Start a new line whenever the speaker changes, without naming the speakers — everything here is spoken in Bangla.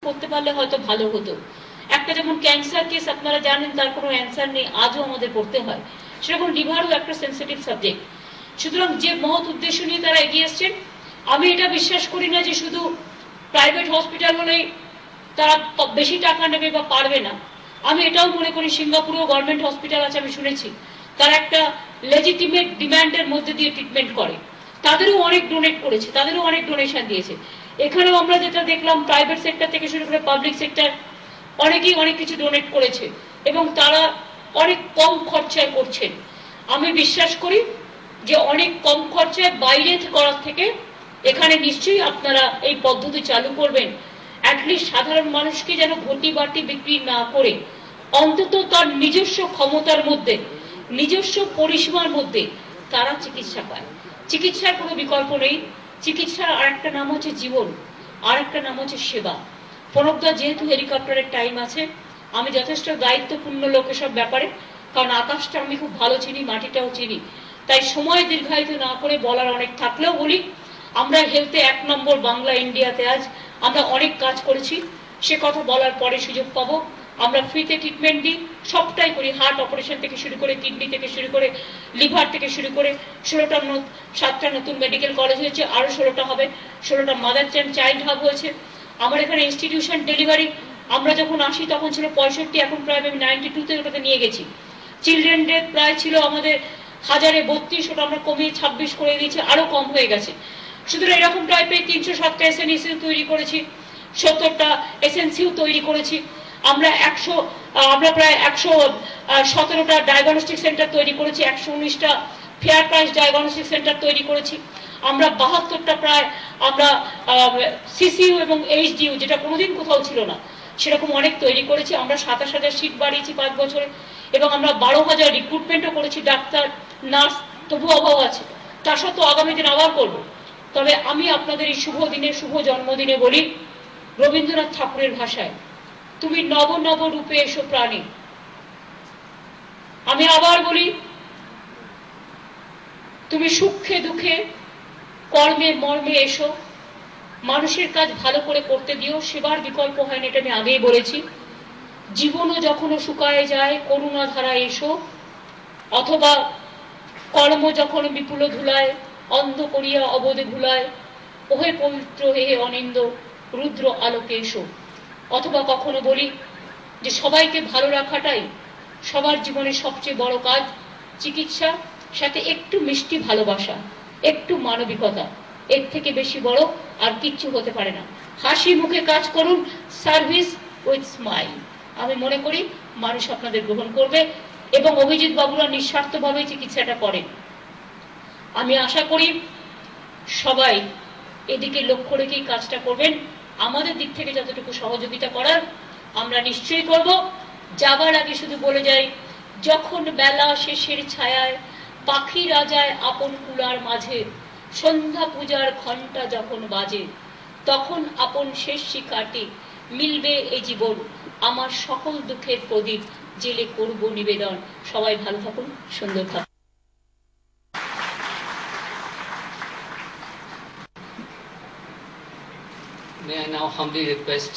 করতে পারলে হয়তো ভালো হতো। একটা যেমন ক্যান্সার কেস আপনারা জানেন, তার কোনো অ্যান্সার নেই, আজও আমাদের পড়তে হয়, সেরকম লিভারও একটা সেন্সিটিভ সাবজেক্ট। সুতরাং যে মহৎ উদ্দেশ্য নিয়ে তারা এগিয়ে এসছেন, আমি এটা বিশ্বাস করি না যে শুধু প্রাইভেট হসপিটাল হলেই তারা বেশি টাকা নেবে বা পারবে না। আমি এটাও মনে করি সিঙ্গাপুরেও গভর্নমেন্ট হসপিটাল আছে, আমি শুনেছি তারা একটা লেজিটিমেট ডিমান্ডের মধ্যে দিয়ে ট্রিটমেন্ট করে, তাদেরও অনেক ডোনেট করেছে, তাদেরও অনেক ডোনেশন দিয়েছে। এখানেও আমরা যেটা দেখলাম প্রাইভেট সেক্টর থেকে শুরু করে পাবলিক সেক্টর অনেকেই অনেক কিছু ডোনেট করেছে এবং তারা অনেক কম খরচায় করছেন। আমি বিশ্বাস করি যে অনেক কম খরচায় বাইরে করার থেকে এখানে নিশ্চয়ই আপনারা এই পদ্ধতি চালু করবেন। অ্যাটলিস্ট সাধারণ মানুষকে যেন ঘটি বাটি বিক্রি না করে অন্তত তার নিজস্ব ক্ষমতার মধ্যে, নিজস্ব পরিসীমার মধ্যে তারা চিকিৎসা পায়। চিকিৎসার কোনো বিকল্প নেই। চিকিৎসার আরেকটা নাম হচ্ছে জীবন, আরেকটা নাম হচ্ছে সেবা। প্রণবদা যেহেতু হেলিকপ্টারের টাইম আছে, আমি যথেষ্ট দায়িত্বপূর্ণ লোক এসব ব্যাপারে, কারণ আকাশটা আমি খুব ভালো চিনি, মাটিটাও চিনি, তাই সময় দীর্ঘায়িত না করে বলার অনেক থাকলেও বলি, আমরা হেলথে 1 নম্বর বাংলা ইন্ডিয়াতে। আজ আমরা অনেক কাজ করেছি, সে কথা বলার পরে সুযোগ পাবো। আমরা ফ্রিতে ট্রিটমেন্ট দিই, সবটাই করি, হার্ট অপারেশন থেকে শুরু করে, কিডনি থেকে শুরু করে, লিভার থেকে শুরু করে। 7টা নতুন মেডিকেল কলেজ হয়েছে, আরো 16টা হবে, 16টা মাদার চাইল্ড হাব হয়েছে। আমার এখানে ইনস্টিটিউশন ডেলিভারি আমরা যখন আসি তখন ছিল 65, এখন প্রায় আমি 92-তে ওটাতে নিয়ে গেছি। চিলড্রেন ডেথ প্রায় ছিল আমাদের 1032, ওটা আমরা কমিয়ে 26 করে দিয়েছি, আরো কম হয়ে গেছে। সুতরাং এরকম টাইপের 307টা এসএনইসিউ তৈরি করেছি, 70টা এসএনসিউ তৈরি করেছি। আমরা প্রায় 117টা ডায়াগনস্টিক সেন্টার তৈরি করেছি, 119টা ফেয়ার প্রাইস ডায়াগনস্টিক সেন্টার তৈরি করেছি। আমরা 72টা প্রায় আমরা সিসিইউ এবং এইচডিইউ, যেটা কোনোদিন কোথাও ছিল না, সেরকম অনেক তৈরি করেছি। আমরা 27,000 সিট বাড়িয়েছি 5 বছরে, এবং আমরা 12,000 রিক্রুটমেন্টও করেছি, ডাক্তার নার্স, তবু অভাব আছে। তা সত্ত্বেও আগামী দিন আবার করবো। তবে আমি আপনাদের এই শুভ দিনে, শুভ জন্মদিনে বলি রবীন্দ্রনাথ ঠাকুরের ভাষায়, তুমি নব নব রূপে এসো প্রাণী। আমি আবার বলি, তুমি সুখে দুঃখে কর্মে মর্মে এসো, মানুষের কাজ ভালো করে করতে দিও, সেবার বিকল্প হয় না, এটা আমি আগেই বলেছি। জীবনও যখনও শুকায় যায় করুণা ধারায় এসো, অথবা কর্ম যখন বিপুল ধুলায় অন্ধ করিয়া অবোধে ভুলায়, ওহে পবিত্র হে অনিন্দ রুদ্র আলোকে এসো। অথবা কখনো বলি যে সবাইকে ভালো রাখাটাই সবার জীবনের সবচেয়ে বড় কাজ। চিকিৎসা সাথে একটু মিষ্টি ভালোবাসা, একটু মানবিকতা, এর থেকে বেশি বড় আর কিচ্ছু হতে পারে না। হাসি মুখে কাজ করুন, সার্ভিস উইথ স্মাইল। আমি মনে করি মানুষ আপনাদের গ্রহণ করবে, এবং অভিজিৎ বাবুরা নিঃস্বার্থভাবে চিকিৎসাটা করেন। আমি আশা করি সবাই এদিকে লক্ষ্য রেখেই কাজটা করবেন। আমাদের দিক থেকে যতটুকু সহযোগিতা করার আমরা নিশ্চয়ই করব। যাবার আগে শুধু বলে যাই, যখন বেলা শেষের ছায়ায় পাখি রাজায় আপন কুলার মাঝে, সন্ধ্যা পূজার ঘণ্টা যখন বাজে, তখন আপন শেষ শিকাটি মিলবে এই জীবন, আমার সকল দুঃখের প্রদীপ জেলে করব নিবেদন। সবাই ভালো থাকুন, সুন্দর থাকুন।
May I now humbly request